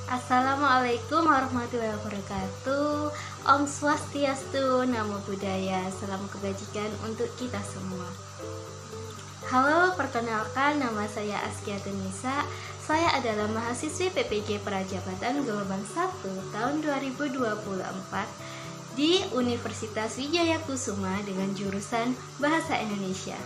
Assalamualaikum warahmatullahi wabarakatuh. Om Swastiastu, Namo Buddhaya, salam kebajikan untuk kita semua. Halo, perkenalkan nama saya Askia Tunisa. Saya adalah mahasiswi PPG Prajabatan Gelombang 1 tahun 2024 di Universitas Wijaya Kusuma dengan jurusan Bahasa Indonesia.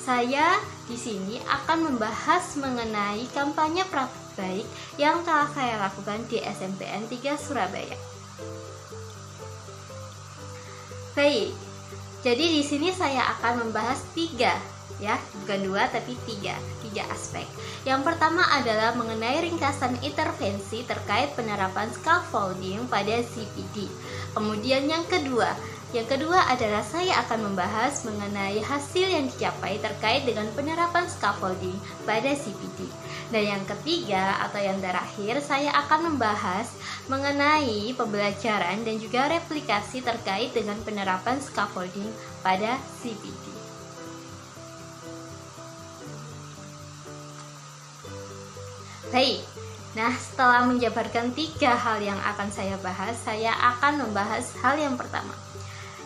Saya di sini akan membahas mengenai kampanye praktik baik yang telah saya lakukan di SMPN 3 Surabaya. Baik, jadi di sini saya akan membahas tiga bukan dua tapi tiga aspek. Yang pertama adalah mengenai ringkasan intervensi terkait penerapan scaffolding pada CPD. Kemudian yang kedua adalah saya akan membahas mengenai hasil yang dicapai terkait dengan penerapan scaffolding pada CPD. Dan yang ketiga atau yang terakhir, saya akan membahas mengenai pembelajaran dan juga replikasi terkait dengan penerapan scaffolding pada CPD. Baik, nah setelah menjabarkan tiga hal yang akan saya bahas, saya akan membahas hal yang pertama,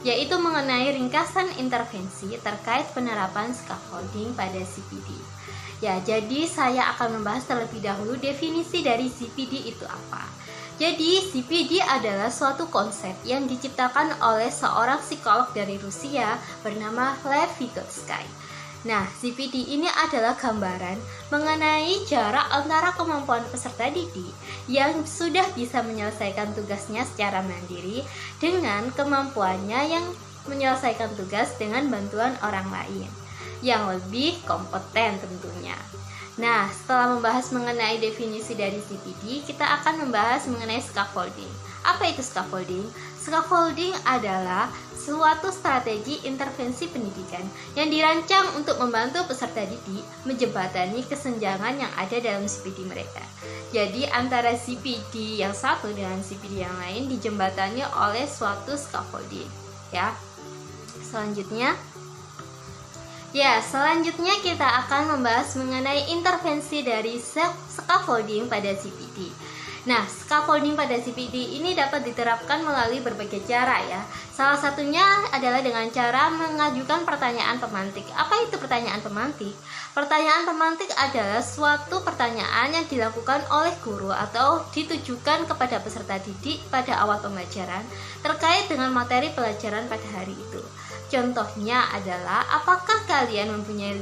yaitu mengenai ringkasan intervensi terkait penerapan scaffolding pada CPD. Ya, jadi saya akan membahas terlebih dahulu definisi dari CPD itu apa. Jadi, CPD adalah suatu konsep yang diciptakan oleh seorang psikolog dari Rusia bernama Lev Vygotsky. Nah, CPD ini adalah gambaran mengenai jarak antara kemampuan peserta didik yang sudah bisa menyelesaikan tugasnya secara mandiri dengan kemampuannya yang menyelesaikan tugas dengan bantuan orang lain yang lebih kompeten tentunya. Nah, setelah membahas mengenai definisi dari CPD, kita akan membahas mengenai scaffolding. Apa itu scaffolding? Scaffolding adalah suatu strategi intervensi pendidikan yang dirancang untuk membantu peserta didik menjembatani kesenjangan yang ada dalam CPD mereka. Jadi antara CPD yang satu dengan CPD yang lain dijembatani oleh suatu scaffolding. Selanjutnya kita akan membahas mengenai intervensi dari scaffolding pada CPD. Nah, scaffolding pada CPD ini dapat diterapkan melalui berbagai cara ya. Salah satunya adalah dengan cara mengajukan pertanyaan pemantik. Apa itu pertanyaan pemantik? Pertanyaan pemantik adalah suatu pertanyaan yang dilakukan oleh guru atau ditujukan kepada peserta didik pada awal pembelajaran terkait dengan materi pelajaran pada hari itu. Contohnya adalah, apakah kalian mempunyai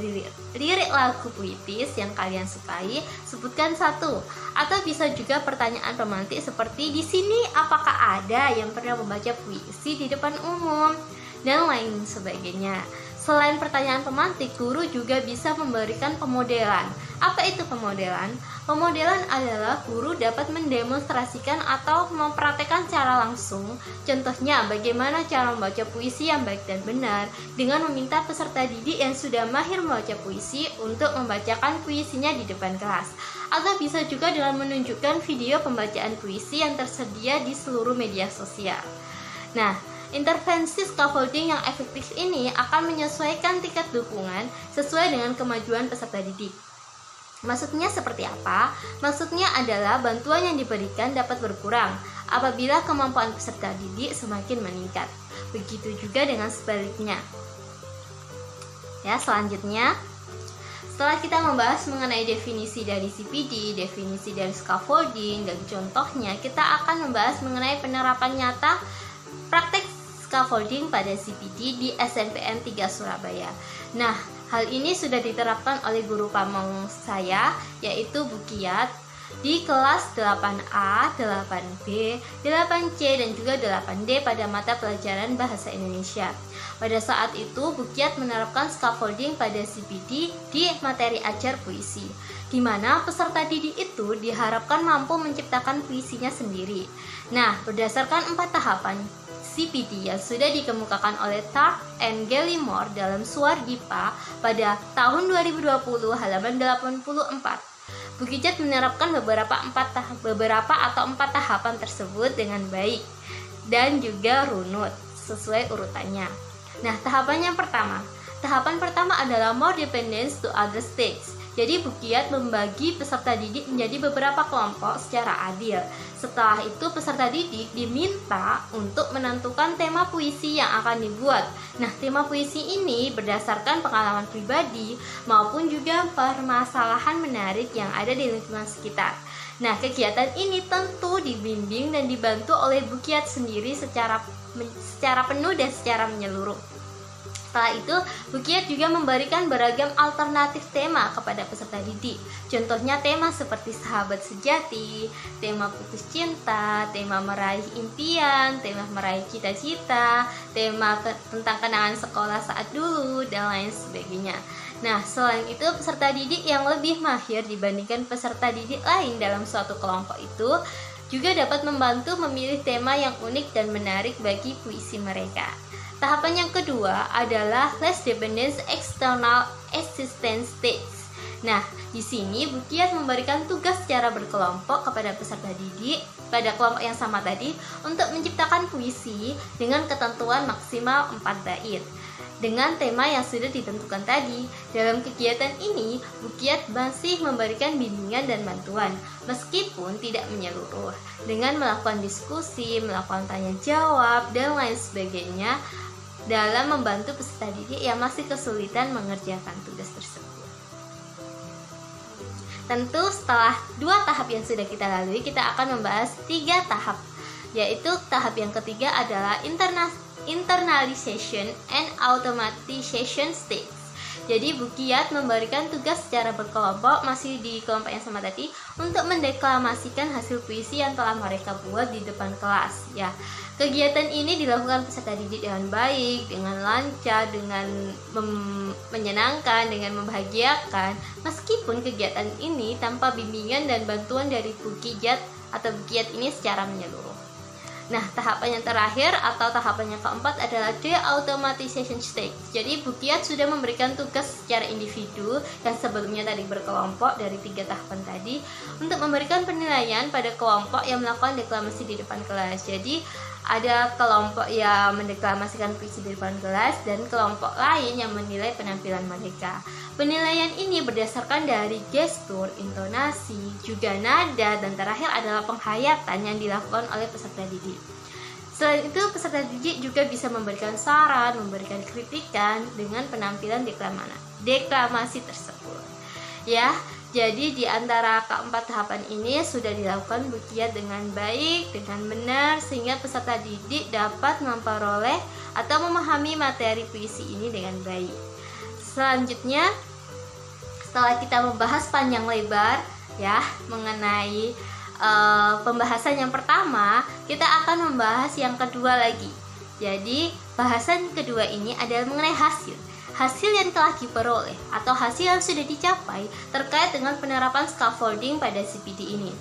lirik lagu puitis yang kalian sukai? Sebutkan satu. Atau bisa juga pertanyaan pemantik seperti, di sini apakah ada yang pernah membaca puisi di depan umum? Dan lain sebagainya. Selain pertanyaan pemantik, guru juga bisa memberikan pemodelan. Apa itu pemodelan? Pemodelan adalah guru dapat mendemonstrasikan atau mempraktekkan secara langsung. Contohnya, bagaimana cara membaca puisi yang baik dan benar dengan meminta peserta didik yang sudah mahir membaca puisi untuk membacakan puisinya di depan kelas. Atau bisa juga dengan menunjukkan video pembacaan puisi yang tersedia di seluruh media sosial. Nah, intervensi scaffolding yang efektif ini akan menyesuaikan tingkat dukungan sesuai dengan kemajuan peserta didik. Maksudnya seperti apa? Maksudnya adalah bantuan yang diberikan dapat berkurang apabila kemampuan peserta didik semakin meningkat. Begitu juga dengan sebaliknya. Selanjutnya, setelah kita membahas mengenai definisi dari CPD, definisi dari scaffolding, dan contohnya, kita akan membahas mengenai penerapan nyata praktek scaffolding pada CPD di SMPN 3 Surabaya. Nah, hal ini sudah diterapkan oleh guru pamong saya, yaitu Bu Kiat, di kelas 8A, 8B, 8C, dan juga 8D pada mata pelajaran Bahasa Indonesia. Pada saat itu, Bu Kiat menerapkan scaffolding pada CPD di materi ajar puisi, di mana peserta didik itu diharapkan mampu menciptakan puisinya sendiri. Nah, berdasarkan 4 tahapan CPD yang sudah dikemukakan oleh Tart and Gallimore dalam Suar Dipa pada tahun 2020 halaman 84. Bu Kiat menerapkan beberapa atau 4 tahapan tersebut dengan baik dan juga runut sesuai urutannya. Nah, tahapan pertama adalah more dependence to other states. Jadi Bukiat membagi peserta didik menjadi beberapa kelompok secara adil. Setelah itu peserta didik diminta untuk menentukan tema puisi yang akan dibuat. Nah, tema puisi ini berdasarkan pengalaman pribadi maupun juga permasalahan menarik yang ada di lingkungan sekitar. Nah, kegiatan ini tentu dibimbing dan dibantu oleh Bukiat sendiri secara penuh dan secara menyeluruh. Setelah itu, Bukiat juga memberikan beragam alternatif tema kepada peserta didik. Contohnya tema seperti sahabat sejati, tema putus cinta, tema meraih impian, tema meraih cita-cita, tema tentang kenangan sekolah saat dulu, dan lain sebagainya. Nah, selain itu, peserta didik yang lebih mahir dibandingkan peserta didik lain dalam suatu kelompok itu juga dapat membantu memilih tema yang unik dan menarik bagi puisi mereka. Tahapan yang kedua adalah Less Dependence External Assistance Stage. Nah, di sini Bukiat memberikan tugas secara berkelompok kepada peserta didik pada kelompok yang sama tadi untuk menciptakan puisi dengan ketentuan maksimal 4 bait dengan tema yang sudah ditentukan tadi. Dalam kegiatan ini, Bukiat masih memberikan bimbingan dan bantuan, meskipun tidak menyeluruh, dengan melakukan diskusi, melakukan tanya jawab, dan lain sebagainya dalam membantu peserta didik yang masih kesulitan mengerjakan tugas tersebut. Tentu setelah 2 tahap yang sudah kita lalui, kita akan membahas 3 tahap, yaitu tahap yang ketiga adalah Internalization and Automatization Stage. Jadi Bukiat memberikan tugas secara berkelompok, masih di kelompok yang sama tadi, untuk mendeklamasikan hasil puisi yang telah mereka buat di depan kelas. Ya, kegiatan ini dilakukan peserta didik dengan baik, dengan lancar, dengan menyenangkan, dengan membahagiakan. Meskipun kegiatan ini tanpa bimbingan dan bantuan dari Bukiat ini secara menyeluruh. Nah, tahapan yang terakhir atau tahapan yang keempat adalah De-automatization stage. Jadi Bukiat sudah memberikan tugas secara individu yang sebelumnya tadi berkelompok dari 3 tahapan tadi untuk memberikan penilaian pada kelompok yang melakukan deklamasi di depan kelas. Jadi ada kelompok yang mendeklamasikan puisi di depan kelas dan kelompok lain yang menilai penampilan mereka. Penilaian ini berdasarkan dari gestur, intonasi, juga nada, dan terakhir adalah penghayatan yang dilakukan oleh peserta didik. Selain itu, peserta didik juga bisa memberikan saran, memberikan kritikan dengan penampilan deklamasi tersebut. Ya, jadi di antara keempat tahapan ini sudah dilakukan Bukiat dengan baik, dengan benar, sehingga peserta didik dapat memperoleh atau memahami materi puisi ini dengan baik. Selanjutnya, setelah kita membahas panjang lebar ya mengenai pembahasan yang pertama, kita akan membahas yang kedua lagi. Jadi, bahasan kedua ini adalah mengenai hasil yang telah diperoleh atau hasil yang sudah dicapai terkait dengan penerapan scaffolding pada CPD ini.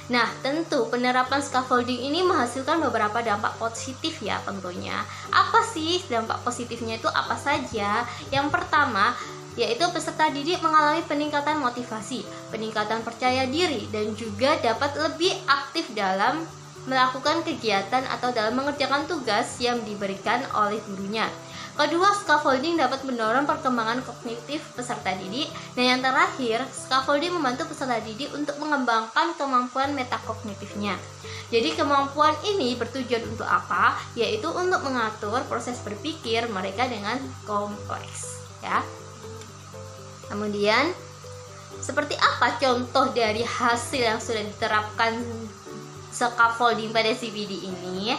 Nah, tentu penerapan scaffolding ini menghasilkan beberapa dampak positif ya tentunya. Apa sih dampak positifnya itu apa saja? Yang pertama, yaitu peserta didik mengalami peningkatan motivasi, peningkatan percaya diri, dan juga dapat lebih aktif dalam melakukan kegiatan atau dalam mengerjakan tugas yang diberikan oleh gurunya. Kedua, scaffolding dapat mendorong perkembangan kognitif peserta didik. Dan yang terakhir, scaffolding membantu peserta didik untuk mengembangkan kemampuan metakognitifnya. Jadi kemampuan ini bertujuan untuk apa? Yaitu untuk mengatur proses berpikir mereka dengan kompleks, ya. Kemudian, seperti apa contoh dari hasil yang sudah diterapkan scaffolding pada CPD ini?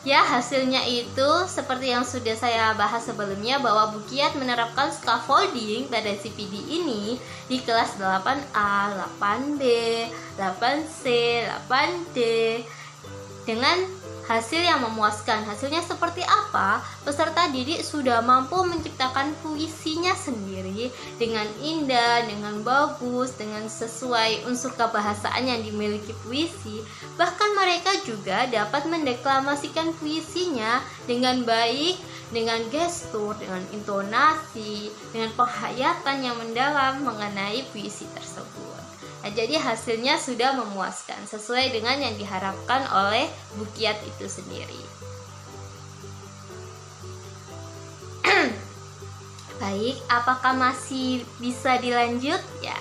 Ya, hasilnya itu seperti yang sudah saya bahas sebelumnya, bahwa Bukiat menerapkan scaffolding pada CPD ini di kelas 8A, 8B, 8C, 8D dengan hasil yang memuaskan. Hasilnya seperti apa? Peserta didik sudah mampu menciptakan puisinya sendiri dengan indah, dengan bagus, dengan sesuai unsur kebahasaan yang dimiliki puisi. Bahkan mereka juga dapat mendeklamasikan puisinya dengan baik, dengan gestur, dengan intonasi, dengan penghayatan yang mendalam mengenai puisi tersebut. Nah, jadi hasilnya sudah memuaskan sesuai dengan yang diharapkan oleh Bukiat itu sendiri. Baik, apakah masih bisa dilanjut? Ya,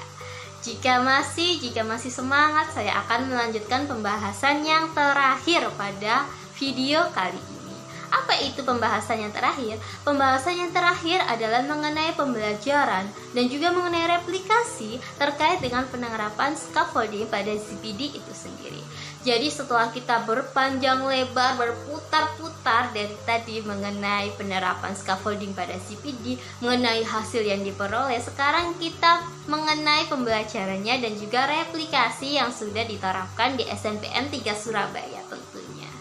Jika masih semangat, saya akan melanjutkan pembahasan yang terakhir pada video kali ini. Apa itu pembahasan yang terakhir? Pembahasan yang terakhir adalah mengenai pembelajaran dan juga mengenai replikasi terkait dengan penerapan scaffolding pada CPD itu sendiri. Jadi setelah kita berpanjang lebar, berputar-putar dari tadi mengenai penerapan scaffolding pada CPD, mengenai hasil yang diperoleh, sekarang kita mengenai pembelajarannya dan juga replikasi yang sudah diterapkan di SNPN 3 Surabaya tentunya.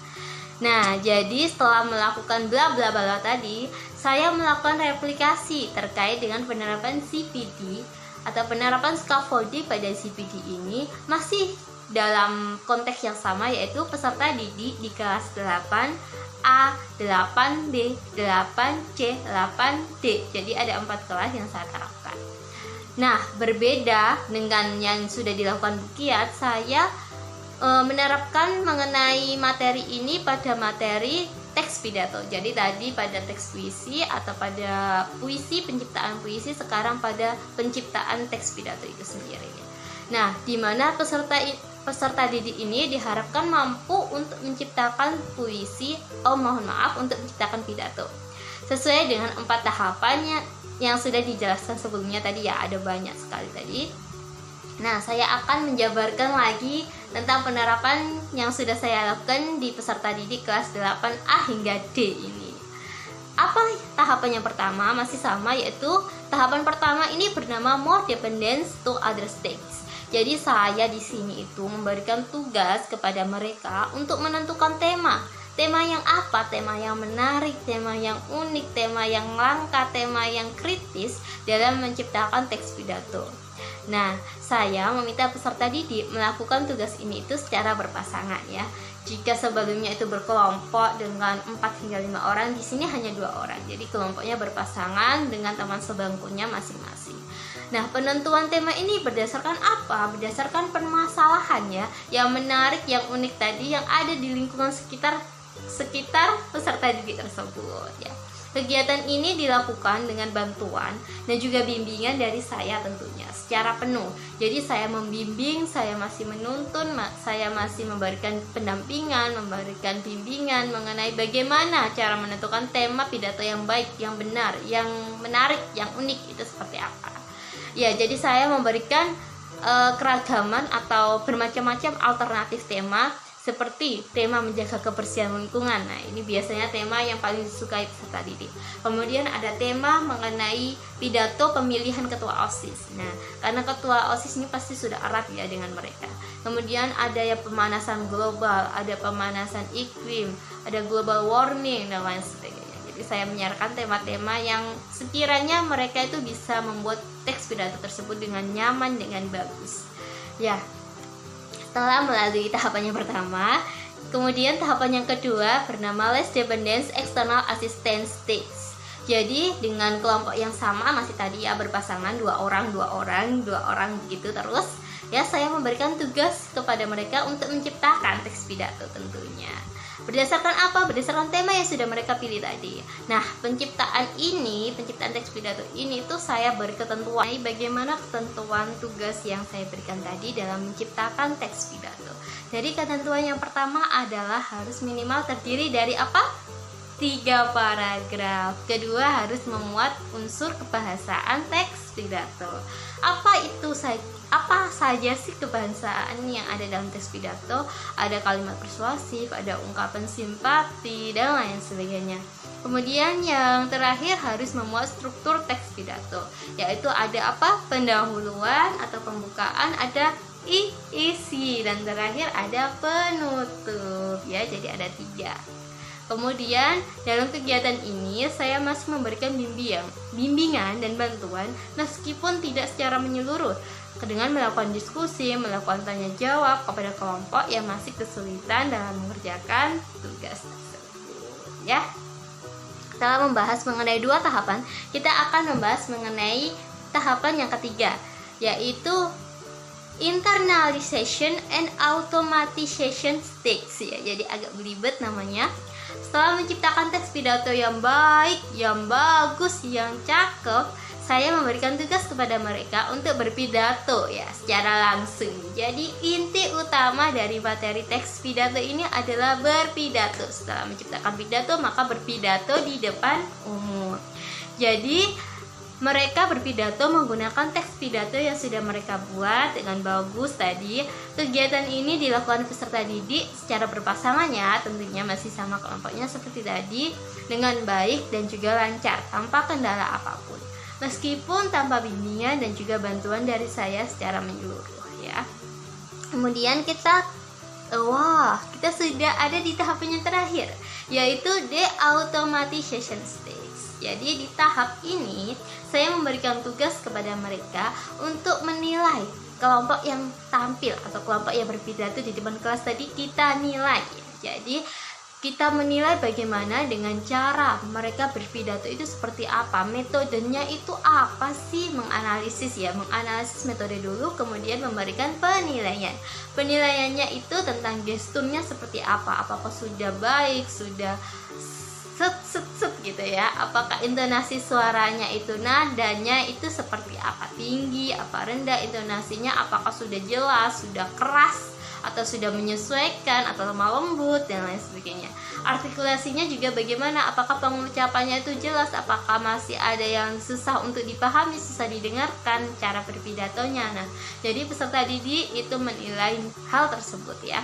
Nah, jadi setelah melakukan bla bla bla tadi, saya melakukan replikasi terkait dengan penerapan CPD atau penerapan scaffolding pada CPD ini masih dalam konteks yang sama, yaitu peserta didik di kelas 8A, 8B, 8C, 8D. Jadi ada 4 kelas yang saya terapkan. Nah, berbeda dengan yang sudah dilakukan Bu Kiat, saya menerapkan mengenai materi ini pada materi teks pidato. Jadi tadi pada teks puisi atau pada puisi, penciptaan puisi, sekarang pada penciptaan teks pidato itu sendiri. Nah, di mana peserta didik ini diharapkan mampu untuk menciptakan puisi, untuk menciptakan pidato sesuai dengan 4 tahapannya yang sudah dijelaskan sebelumnya tadi ya, ada banyak sekali tadi. Nah, saya akan menjabarkan lagi tentang penerapan yang sudah saya lakukan di peserta didik kelas 8A hingga D ini. Apa tahapan yang pertama? Masih sama, yaitu tahapan pertama ini bernama more dependence to other states. Jadi saya di sini itu memberikan tugas kepada mereka untuk menentukan tema. Tema yang apa? Tema yang menarik, tema yang unik, tema yang langka, tema yang kritis dalam menciptakan teks pidato. Nah, saya meminta peserta didik melakukan tugas ini itu secara berpasangan ya. Jika sebelumnya itu berkelompok dengan 4 hingga 5 orang, di sini hanya 2 orang. Jadi kelompoknya berpasangan dengan teman sebangkunya masing-masing. Nah, penentuan tema ini berdasarkan apa? Berdasarkan permasalahan ya, yang menarik, yang unik tadi yang ada di lingkungan sekitar peserta didik tersebut ya. Kegiatan ini dilakukan dengan bantuan dan juga bimbingan dari saya tentunya secara penuh. Jadi saya membimbing, saya masih menuntun, saya masih memberikan pendampingan, memberikan bimbingan mengenai bagaimana cara menentukan tema pidato yang baik, yang benar, yang menarik, yang unik itu seperti apa. Ya, jadi saya memberikan keragaman atau bermacam-macam alternatif tema, seperti tema menjaga kebersihan lingkungan. Nah, ini biasanya tema yang paling disukai peserta didik. Kemudian ada tema mengenai pidato pemilihan ketua OSIS. Nah, karena ketua OSIS ini pasti sudah erat ya dengan mereka. Kemudian ada ya pemanasan global, ada pemanasan iklim, ada global warming dan lain sebagainya. Jadi saya menyarankan tema-tema yang sekiranya mereka itu bisa membuat teks pidato tersebut dengan nyaman, dengan bagus. Ya, setelah melalui tahapan yang pertama, kemudian tahapan yang kedua bernama less dependence external assistance stage. Jadi dengan kelompok yang sama, masih tadi ya berpasangan 2 orang begitu terus. Ya, saya memberikan tugas kepada mereka untuk menciptakan teks pidato tentunya. Berdasarkan apa? Berdasarkan tema yang sudah mereka pilih tadi. Nah, penciptaan teks pidato ini tuh saya beri ketentuan bagaimana ketentuan tugas yang saya berikan tadi dalam menciptakan teks pidato. Jadi ketentuan yang pertama adalah harus minimal terdiri dari apa? 3 paragraf. Kedua, harus memuat unsur kebahasaan teks pidato. Apa saja sih kebahasaan yang ada dalam teks pidato? Ada kalimat persuasif, ada ungkapan simpati, dan lain sebagainya. Kemudian yang terakhir harus memuat struktur teks pidato, yaitu ada apa? Pendahuluan atau pembukaan, ada isi, dan terakhir ada penutup ya. Jadi ada 3. Kemudian dalam kegiatan ini saya masih memberikan bimbingan dan bantuan meskipun tidak secara menyeluruh, dengan melakukan diskusi, melakukan tanya jawab kepada kelompok yang masih kesulitan dalam mengerjakan tugas tersebut ya. Setelah membahas mengenai 2 tahapan, kita akan membahas mengenai tahapan yang ketiga, yaitu internalization and automatization stage ya. Jadi agak belibet namanya. Setelah menciptakan teks pidato yang baik, yang bagus, yang cakep, saya memberikan tugas kepada mereka untuk berpidato ya secara langsung. Jadi inti utama dari materi teks pidato ini adalah berpidato. Setelah menciptakan pidato, maka berpidato di depan umum. Jadi mereka berpidato menggunakan teks pidato yang sudah mereka buat dengan bagus tadi. Kegiatan ini dilakukan peserta didik secara berpasangan ya, tentunya masih sama kelompoknya seperti tadi, dengan baik dan juga lancar tanpa kendala apapun. Meskipun tanpa bimbingan dan juga bantuan dari saya secara menyeluruh ya. Kemudian kita sudah ada di tahap yang terakhir, yaitu the automatization stage. Jadi di tahap ini saya memberikan tugas kepada mereka untuk menilai kelompok yang tampil atau kelompok yang berpidato di depan kelas tadi, kita nilai. Jadi kita menilai bagaimana dengan cara mereka berpidato itu seperti apa, metodenya itu apa sih, menganalisis metode dulu, kemudian memberikan penilaian. Penilaiannya itu tentang gesturnya seperti apa, apakah sudah baik, sudah set gitu ya, apakah intonasi suaranya itu, nadanya itu seperti apa, tinggi apa rendah intonasinya, apakah sudah jelas, sudah keras, atau sudah menyesuaikan, atau lemah lembut dan lain sebagainya. Artikulasinya juga bagaimana, apakah pengucapannya itu jelas, apakah masih ada yang susah untuk dipahami, susah didengarkan cara berpidatonya. Nah, jadi peserta didik itu menilai hal tersebut ya.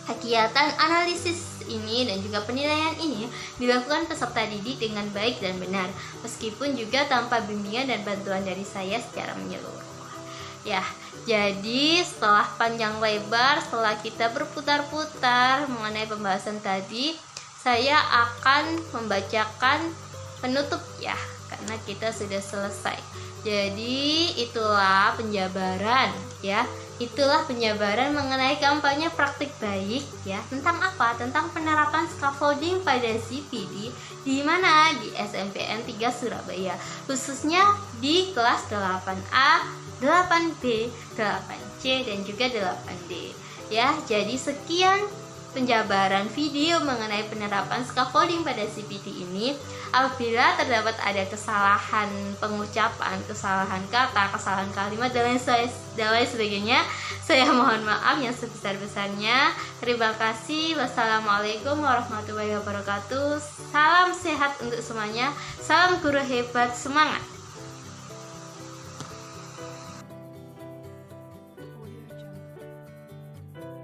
Kegiatan analisis ini dan juga penilaian ini dilakukan peserta didik dengan baik dan benar, meskipun juga tanpa bimbingan dan bantuan dari saya secara menyeluruh. Ya, jadi setelah panjang lebar, setelah kita berputar-putar mengenai pembahasan tadi, saya akan membacakan penutup ya, karena kita sudah selesai. Jadi itulah penjabaran ya. Itulah penjabaran mengenai kampanye praktik baik ya. Tentang apa? Tentang penerapan scaffolding pada CPD di mana? Di SMPN 3 Surabaya. Khususnya di kelas 8A, 8B, 8C dan juga 8D. Ya, jadi sekian penjabaran video mengenai penerapan scaffolding pada CPD ini. Apabila terdapat ada kesalahan pengucapan, kesalahan kata, kesalahan kalimat dan lain sebagainya, saya mohon maaf yang sebesar-besarnya. Terima kasih. Wassalamualaikum warahmatullahi wabarakatuh. Salam sehat untuk semuanya. Salam guru hebat, semangat.